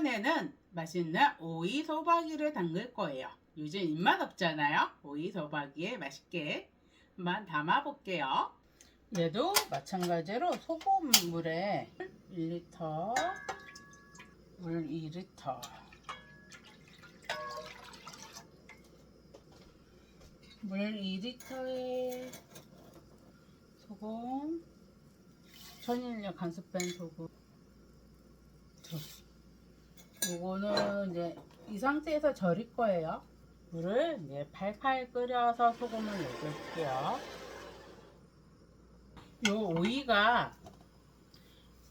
이번에는 맛있는 오이 소박이를 담글 거예요. 요즘 입맛 없잖아요. 오이 소박이에 맛있게 한번 담아 볼게요. 얘도 마찬가지로 소금물에 1리터, 물 2리터, 물 2리터에 소금, 천일염 간수 뺀 소금. 요거는 이제 이 상태에서 절일 거예요. 물을 이제 팔팔 끓여서 소금을 녹여줄게요. 요 오이가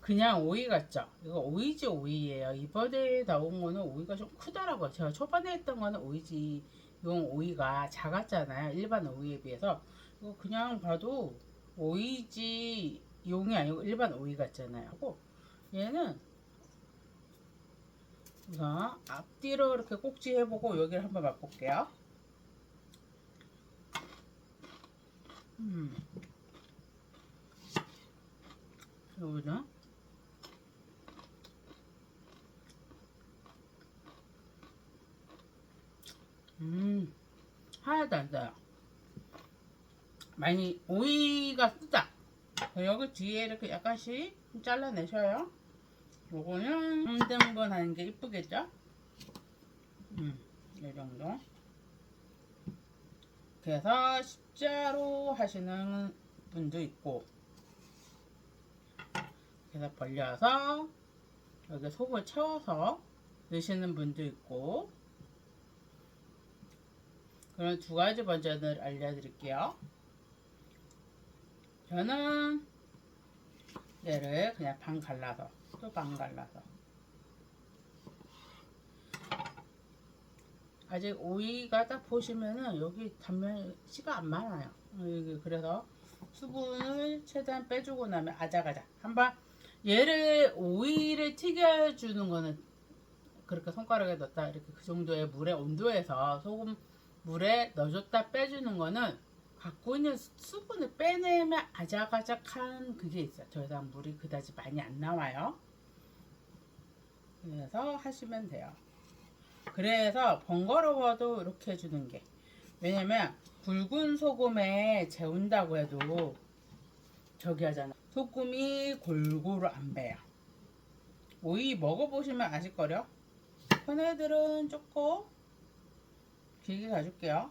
그냥 오이 같죠? 이거 오이지 오이예요. 이번에 나온 거는 오이가 좀 크더라고요. 제가 초반에 했던 거는 오이지 용 오이가 작았잖아요. 일반 오이에 비해서. 이거 그냥 봐도 오이지 용이 아니고 일반 오이 같잖아요. 얘는 우선 앞뒤로 이렇게 꼭지 해보고 여기를 한번 맛볼게요. 여기는 하나도 안 써요. 많이 오이가 쓰다. 여기 뒤에 이렇게 약간씩 잘라내셔요. 요거는 3등분 하는 게 이쁘겠죠? 이 정도. 그래서 십자로 하시는 분도 있고, 그래서 벌려서 여기 속을 채워서 넣으시는 분도 있고, 그런 두 가지 버전을 알려드릴게요. 저는 얘를 그냥 반 갈라서, 또 반 갈라서. 아직 오이가 딱 보시면은 여기 단면씨가 안 많아요. 그래서 수분을 최대한 빼주고 나면 아작아작. 한번 얘를 오이를 튀겨주는 거는 그렇게 손가락에 넣었다 이렇게 그 정도의 물의 온도에서 소금 물에 넣어줬다 빼주는 거는 갖고 있는 수분을 빼내면 아작아작한 그게 있어요. 더 이상 물이 그다지 많이 안 나와요. 그래서 하시면 돼요. 그래서 번거로워도 이렇게 해주는 게, 왜냐면 굵은 소금에 재운다고 해도 저기 하잖아, 소금이 골고루 안 배요. 오이 먹어보시면 아실거려. 큰 애들은 조금 길게 가줄게요.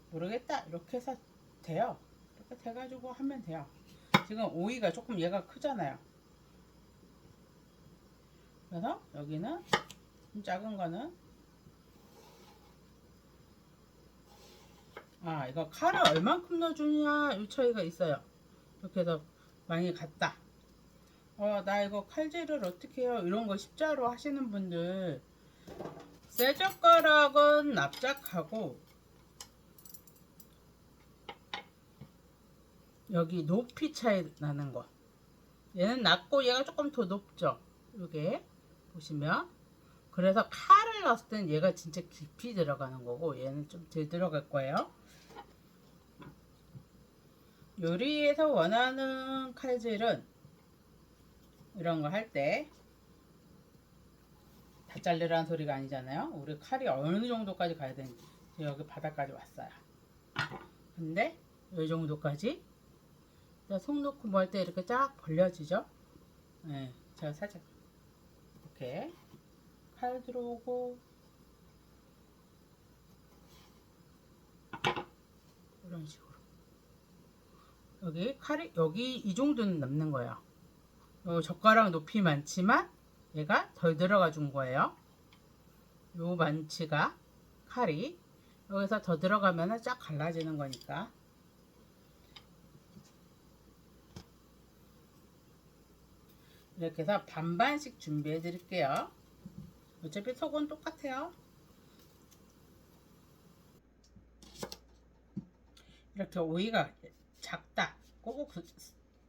모르겠다 이렇게 해서 돼요. 이렇게 돼가지고 하면 돼요. 지금 오이가 조금 얘가 크잖아요. 그래서 여기는 좀 작은 거는 이거 칼을 얼만큼 넣어주냐 이 차이가 있어요. 이렇게 해서 많이 갔다. 나 이거 칼질을 어떻게 해요? 이런 거 십자로 하시는 분들 쇠젓가락은 납작하고 여기 높이 차이 나는 거, 얘는 낮고 얘가 조금 더 높죠. 이게 보시면, 그래서 칼을 넣었을 때는 얘가 진짜 깊이 들어가는 거고 얘는 좀 덜 들어갈 거예요. 요리에서 원하는 칼질은 이런 거 할 때 다 자르라는 소리가 아니잖아요. 우리 칼이 어느 정도까지 가야 되는지. 여기 바닥까지 왔어요. 근데 이 정도까지 속 놓고 뭐 할 때 이렇게 쫙 벌려지죠. 네, 제가 살짝 이렇게 칼 들어오고 이런 식으로 여기 칼이 여기 이 정도는 남는 거예요. 젓가락 높이 많지만 얘가 덜 들어가 준 거예요. 요 만치가 칼이 여기서 더 들어가면 쫙 갈라지는 거니까. 이렇게 해서 반반씩 준비해 드릴게요. 어차피 속은 똑같아요. 이렇게 오이가 작다 꼭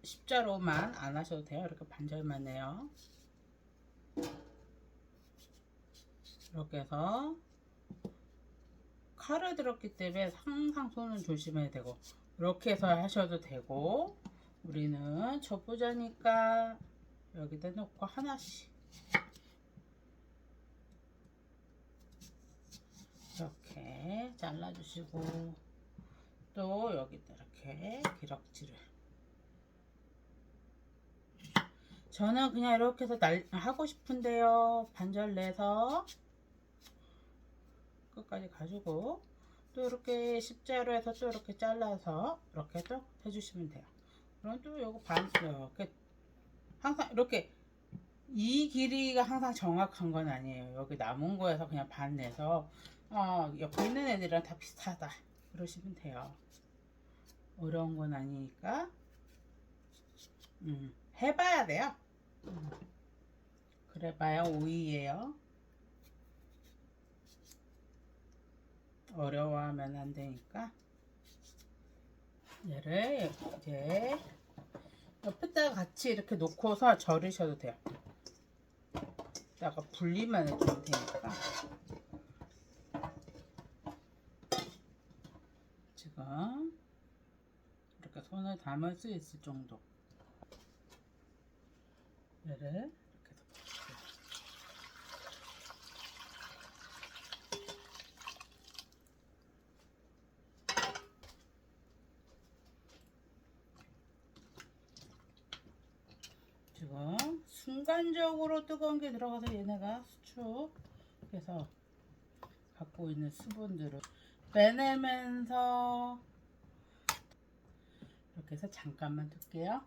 십자로만 안 하셔도 돼요. 이렇게 반절만 해요. 이렇게 해서 칼을 들었기 때문에 항상 손은 조심해야 되고, 이렇게 해서 하셔도 되고, 우리는 초보자니까 여기다 놓고 하나씩 이렇게 잘라주시고 또 여기다 이렇게 기럭지를 저는 그냥 이렇게 해서 하고 싶은데요. 반절 내서 끝까지 가지고 또 이렇게 십자로 해서 또 이렇게 잘라서 이렇게 또 해주시면 돼요. 그럼 또 요거 반 이렇게 항상 이렇게 이 길이가 항상 정확한 건 아니에요. 여기 남은 거에서 그냥 반 내서 옆에 있는 애들이랑 다 비슷하다 그러시면 돼요. 어려운 건 아니니까 해봐야 돼요. 그래봐야 오이예요. 어려워하면 안 되니까 얘를 이제 옆에다가 같이 이렇게 놓고서 절이셔도 돼요. 이따가 분리만 해주면 되니까 지금 이렇게 손을 담을 수 있을 정도 얘를 이렇게 덮어주세요. 지금 순간적으로 뜨거운 게 들어가서 얘네가 수축해서 갖고 있는 수분들을 빼내면서 이렇게 해서 잠깐만 둘게요.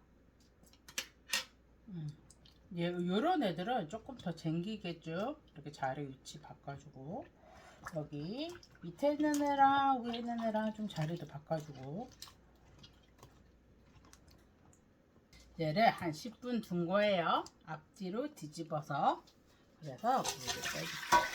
요런 애들은 조금 더 쟁기겠죠. 이렇게 자리 위치 바꿔주고 여기 밑에 있는 애랑 위에 있는 애랑 좀 자리도 바꿔주고 얘를 한 10분 둔 거예요. 앞뒤로 뒤집어서 그래서 물을 빼주세요.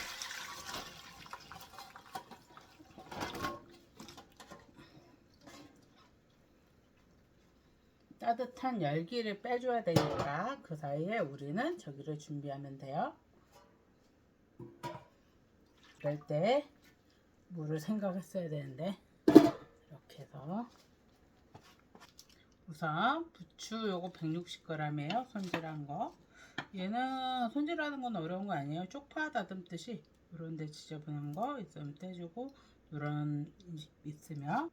따뜻한 열기를 빼줘야 되니까 그 사이에 우리는 저기를 준비하면 돼요. 그럴 때 물을 생각했어야 되는데 이렇게 해서 우선 부추 요거 160g이에요. 손질한 거. 얘는 손질하는 건 어려운 거 아니에요. 쪽파 다듬듯이 이런 데 지저분한 거 있으면 떼주고 이런 있으면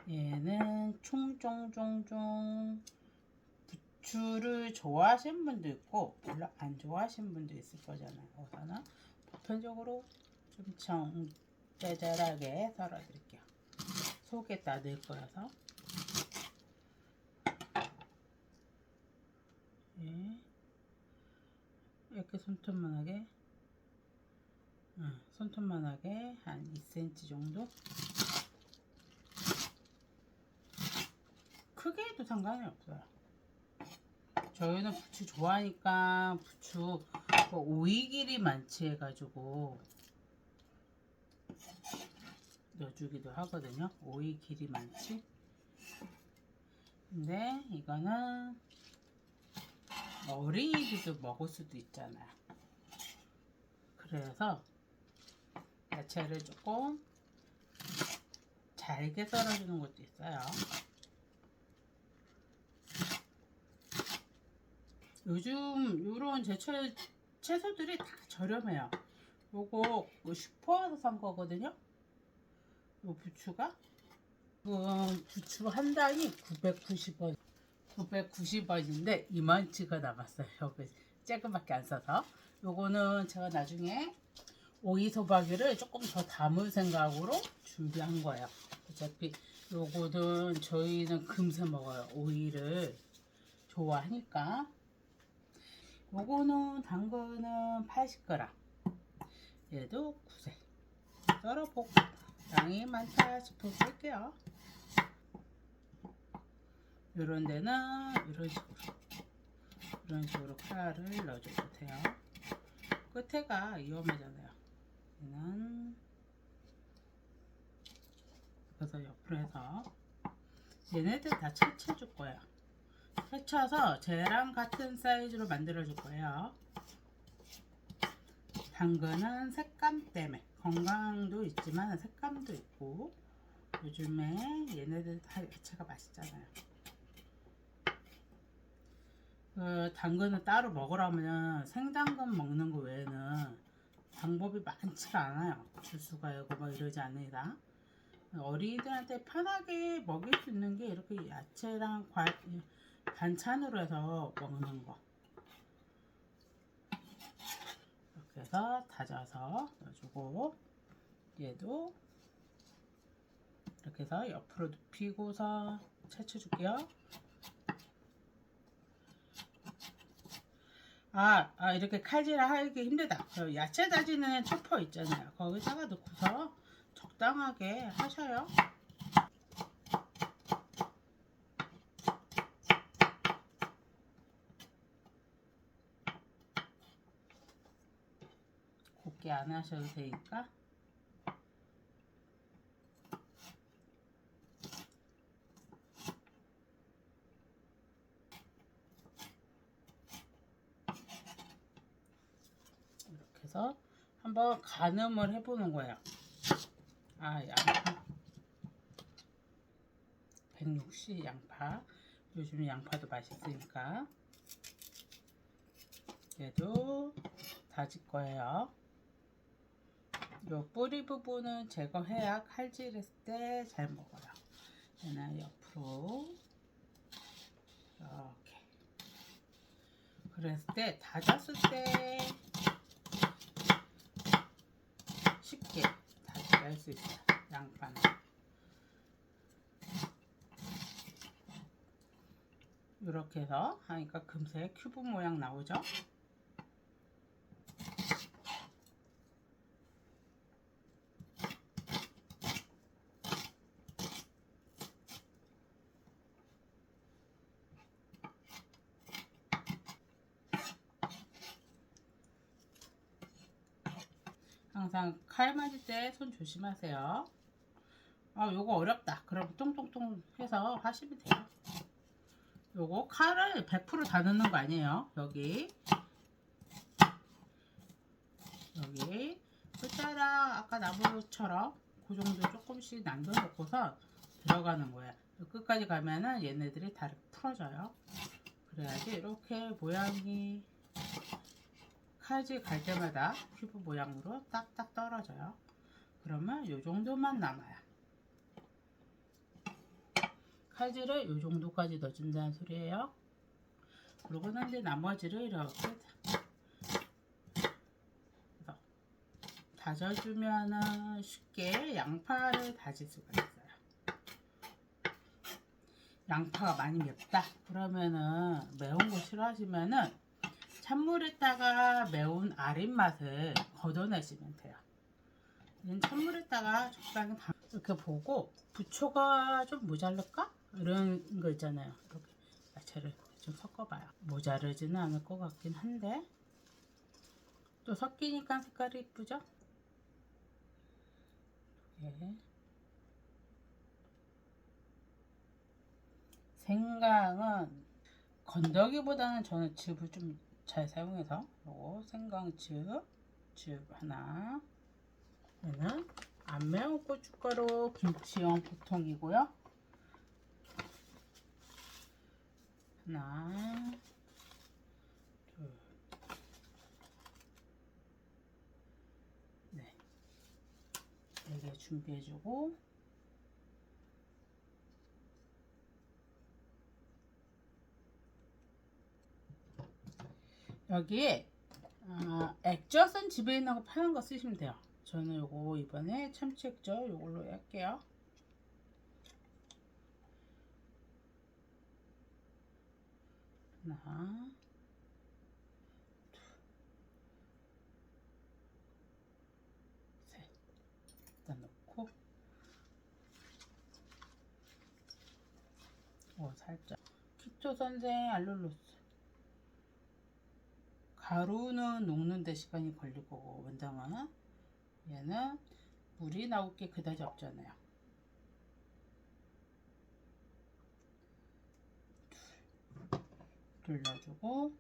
얘는 총총총총 부추를 좋아하시는 분도 있고 별로 안 좋아하시는 분도 있을 거잖아요. 우선은 보편적으로 좀 짜잘하게 썰어 드릴게요. 속에다 넣을 거라서 예. 이렇게 손톱만하게 손톱만하게 한 2cm 정도 크게 해도 상관이 없어요. 저희는 부추 좋아하니까 부추 오이 길이 많지 해가지고 넣어주기도 하거든요. 오이 길이 많지. 근데 이거는 어린이들도 먹을 수도 있잖아요. 그래서 야채를 조금 잘게 썰어주는 것도 있어요. 요즘 요런 제철 채소들이 다 저렴해요. 요거 슈퍼에서 산 거거든요. 요 부추가 부추 한 단이 990원 990원인데 이만치가 남았어요. 여기 조금밖에 안 써서 요거는 제가 나중에 오이 소박이를 조금 더 담을 생각으로 준비한 거예요. 어차피 요거는 저희는 금세 먹어요. 오이를 좋아하니까. 요거는 당근은 80g 얘도 9세 썰어보고 양이 많다 싶어 볼게요. 요런 데는 이런 식으로 칼을 넣어줘도 돼요. 끝에가 위험하잖아요. 얘는 그래서 옆으로 해서 얘네들 다 채쳐줄 거예요. 채쳐서 쟤랑 같은 사이즈로 만들어 줄 거예요. 당근은 색감 때문에 건강도 있지만 색감도 있고 요즘에 얘네들 다 야채가 맛있잖아요. 당근을 따로 먹으라면 생당근 먹는 거 외에는 방법이 많지가 않아요. 주스가 이고 막 이러지 않으라. 어린이들한테 편하게 먹일 수 있는 게 이렇게 야채랑 반찬으로 해서 먹는 거. 이렇게 해서 다져서 넣어주고, 얘도 이렇게 해서 옆으로 눕히고서 채쳐줄게요. 이렇게 칼질을 하기 힘들다. 야채 다지는 초퍼 있잖아요. 거기다가 넣고서 적당하게 하셔요. 곱게 안 하셔도 되니까. 이렇게 해서 한번 가늠을 해보는 거예요. 양파 160 양파. 요즘 양파도 맛있으니까 얘도 다질 거예요. 요 뿌리 부분은 제거해야 칼질했을 때 잘 먹어요. 얘는 옆으로 이렇게. 그랬을 때 다졌을 때 쉽게 다질 수 있어요. 양파는 이렇게 해서 하니까 금세 큐브 모양 나오죠. 항상 칼 맞을 때 손 조심하세요. 요거 어렵다. 그럼 똥똥똥 해서 하시면 돼요. 요거 칼을 100% 다 넣는 거 아니에요. 여기 끝자락 아까 나무처럼 그 정도 조금씩 남겨놓고서 들어가는 거야. 끝까지 가면은 얘네들이 다 풀어져요. 그래야지 이렇게 모양이 칼질 갈 때마다 큐브 모양으로 딱딱 떨어져요. 그러면 요 정도만 남아요. 칼질을 요 정도까지 넣어준다는 소리예요. 그러고는 이제 나머지를 이렇게 다져주면은 쉽게 양파를 다질 수가 있어요. 양파가 많이 맵다 그러면은 매운 거 싫어하시면은 찬물에다가 매운 아린 맛을 걷어내시면 돼요. 찬물에다가 적당히 이렇게 보고 부초가 좀 모자랄까? 이런 거 있잖아요. 이렇게 야채를 좀 섞어봐요. 모자르지는 않을 것 같긴 한데 또 섞이니까 색깔이 이쁘죠? 예. 생강은 건더기보다는 저는 즙을 좀 잘 사용해서 요거 생강즙 하나. 얘는 안 매운 고춧가루 김치용 보통이고요. 하나, 둘, 네. 4개 준비해주고 여기에 액젓은 집에 있는 거 파는 거 쓰시면 돼요. 저는 요거 이번에 참치 액젓 요걸로 할게요. 하나, 둘, 셋. 일단 넣고 살짝 키토 선생 알룰로스. 가루는 녹는데 시간이 걸릴 거고 원장은 얘는 물이 나올 게 그다지 없잖아요. 둘러주고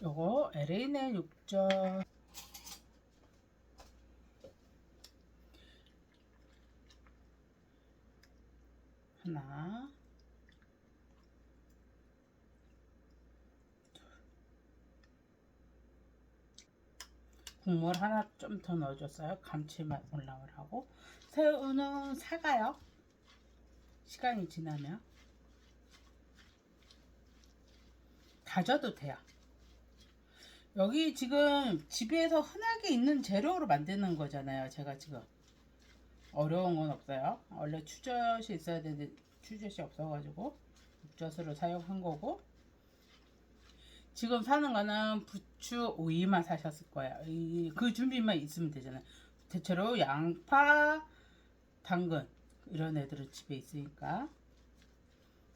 요거 LA는 육젓 하나, 국물 하나 좀 더 넣어줬어요. 감칠맛 올라오라고. 새우는 사가요. 시간이 지나면 다져도 돼요. 여기 지금 집에서 흔하게 있는 재료로 만드는 거잖아요. 제가 지금 어려운 건 없어요. 원래 추젓이 있어야 되는데 추젓이 없어가지고 육젓으로 사용한 거고, 지금 사는 거는 부추 오이만 사셨을 거예요. 그 준비만 있으면 되잖아요. 대체로 양파, 당근 이런 애들은 집에 있으니까.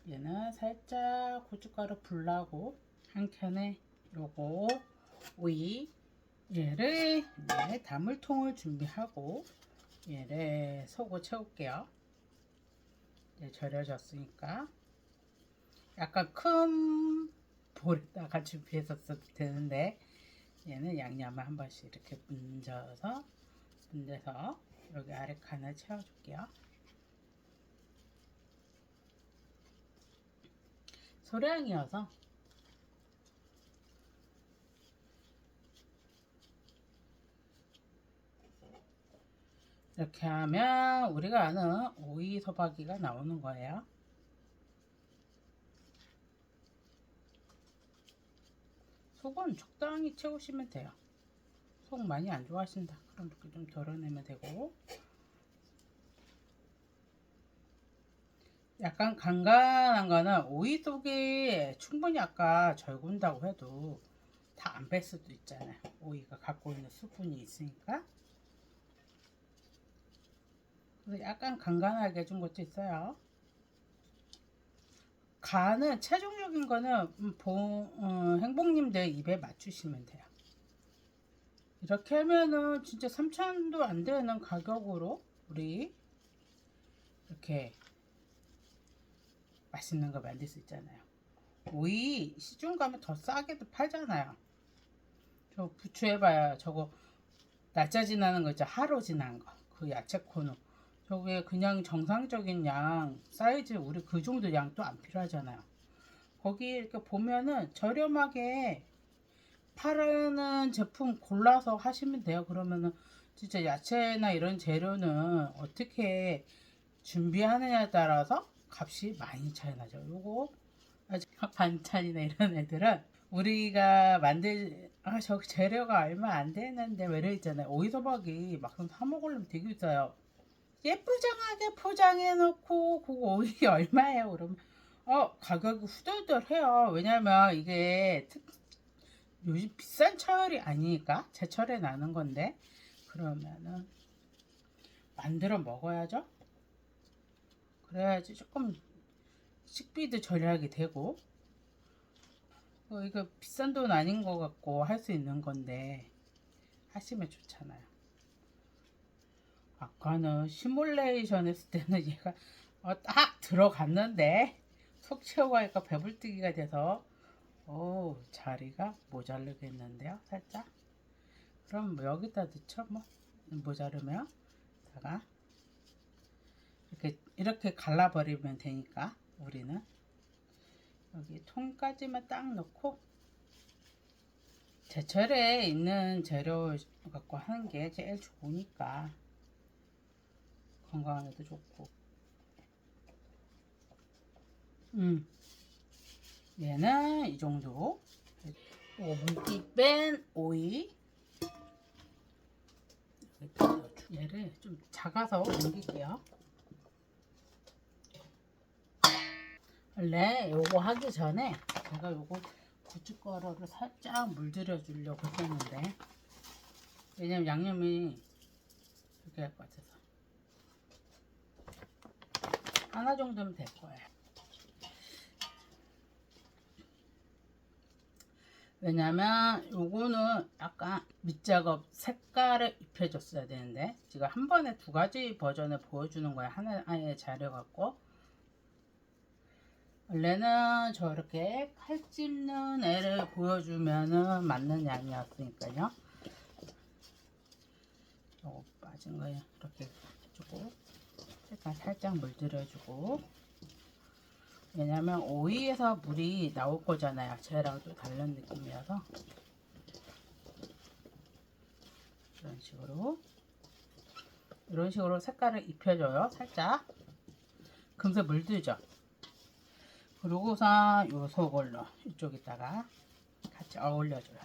얘는 살짝 고춧가루 불나고 한 캔에 요거 오이, 얘를 이제 다물통을 준비하고 얘를 속을 채울게요. 이제 절여졌으니까 약간 큰 볼에다가 준비했었어도 되는데, 얘는 양념을 한 번씩 이렇게 문져서 여기 아래 칸을 채워줄게요. 소량이어서 이렇게 하면 우리가 아는 오이 소박이가 나오는 거예요. 속은 적당히 채우시면 돼요. 속 많이 안 좋아하신다 그럼 이렇게 좀 덜어내면 되고, 약간 간간한 거는 오이 속에 충분히 아까 절군다고 해도 다 안 뺄 수도 있잖아요. 오이가 갖고 있는 수분이 있으니까. 그래서 약간 간간하게 해준 것도 있어요. 간은 최종적인 거는 행복님들 입에 맞추시면 돼요. 이렇게 하면은 진짜 3,000도 안 되는 가격으로 우리 이렇게 맛있는 거 만들 수 있잖아요. 오이 시중 가면 더 싸게도 팔잖아요. 저 부추 해봐야 저거 날짜 지나는 거 있죠. 하루 지난 거. 그 야채 코너. 저게 그냥 정상적인 양 사이즈 우리 그 정도 양도 안 필요하잖아요. 거기 이렇게 보면은 저렴하게 파는 제품 골라서 하시면 돼요. 그러면은 진짜 야채나 이런 재료는 어떻게 준비하느냐에 따라서 값이 많이 차이 나죠. 요거 반찬이나 이런 애들은 우리가 저 재료가 얼마 안 되는데 왜 이래 있잖아요. 오이소박이 막상 사 먹으려면 되게 비싸요. 예쁘장하게 포장해 놓고 그거 오이 얼마예요? 그러면 가격이 후덜덜해요. 왜냐면 이게 요즘 비싼 철이 아니니까 제철에 나는 건데, 그러면은 만들어 먹어야죠. 그래야지 조금 식비도 절약이 되고, 이거 비싼 돈 아닌 것 같고 할 수 있는 건데 하시면 좋잖아요. 아까는 시뮬레이션 했을 때는 얘가 딱 들어갔는데 속 채우고 하니까 배불뜨기가 돼서 자리가 모자르겠는데요, 살짝. 그럼 뭐 여기다 넣죠, 뭐 모자르면. 다가 이렇게 갈라버리면 되니까 우리는 여기 통까지만 딱 넣고, 제철에 있는 재료 갖고 하는 게 제일 좋으니까 건강에도 좋고. 얘는 이 정도. 물기 뺀 오이 얘를 좀 작아서 옮길게요. 원래 요거 하기 전에 제가 요거 고춧가루를 살짝 물들여 주려고 했었는데, 왜냐면 양념이 이렇게 할 것 같아서 하나 정도면 될 거예요. 왜냐면 요거는 약간 밑작업 색깔을 입혀줬어야 되는데 지금 한 번에 두 가지 버전을 보여주는 거야. 하나의 자료 갖고. 원래는 저렇게 칼 찝는 애를 보여주면은 맞는 양이었으니까요. 요거 빠진 거예요. 이렇게 해주고 살짝 물들여주고. 왜냐면 오이에서 물이 나올 거잖아요. 쟤랑 또 다른 느낌이어서. 이런 식으로 색깔을 입혀줘요. 살짝 금세 물들죠. 그러고서 요 속을로 이쪽에다가 같이 어울려줘요.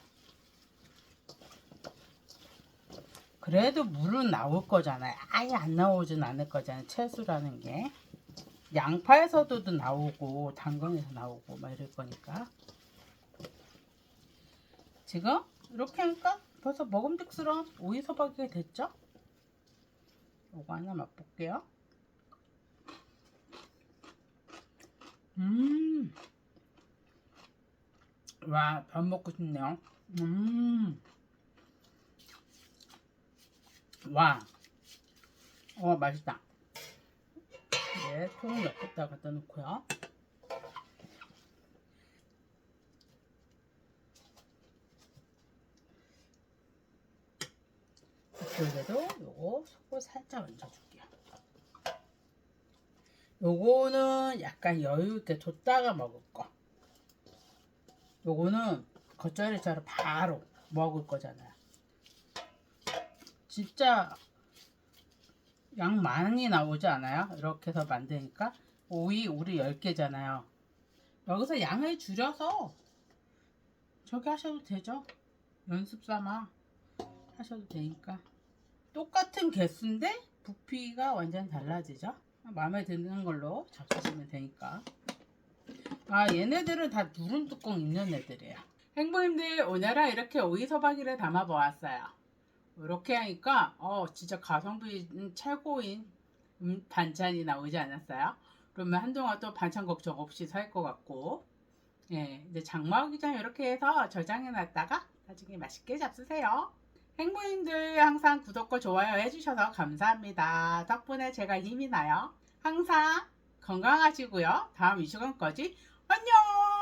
그래도 물은 나올 거잖아요. 아예 안 나오진 않을 거잖아요. 채소라는 게 양파에서도 나오고 당근에서 나오고 막 이럴 거니까. 지금 이렇게 하니까 벌써 먹음직스러운 오이소박이가 됐죠? 요거 하나 맛볼게요. 와, 밥 먹고 싶네요. 와, 맛있다. 네, 통을 옆에다 갖다 놓고요. 이쪽에도 요거 속을 살짝 얹어줄게요. 요거는 약간 여유있게 뒀다가 먹을 거. 요거는 겉절이처럼 바로 먹을 거잖아요. 진짜 양 많이 나오지 않아요? 이렇게 해서 만드니까. 오이 우리 10개잖아요. 여기서 양을 줄여서 저기 하셔도 되죠. 연습 삼아 하셔도 되니까. 똑같은 개수인데 부피가 완전 달라지죠. 마음에 드는 걸로 잡수시면 되니까. 얘네들은 다 누른 뚜껑 있는 애들이에요. 행복님들, 오늘은 이렇게 오이소박이를 담아 보았어요. 이렇게 하니까 진짜 가성비 최고인 반찬이 나오지 않았어요? 그러면 한동안 또 반찬 걱정 없이 살 것 같고, 예, 이제 장마 오기 전에 이렇게 해서 저장해 놨다가 나중에 맛있게 잡수세요. 행복님들, 항상 구독과 좋아요 해주셔서 감사합니다. 덕분에 제가 힘이 나요. 항상 건강하시고요. 다음 이 시간까지 안녕.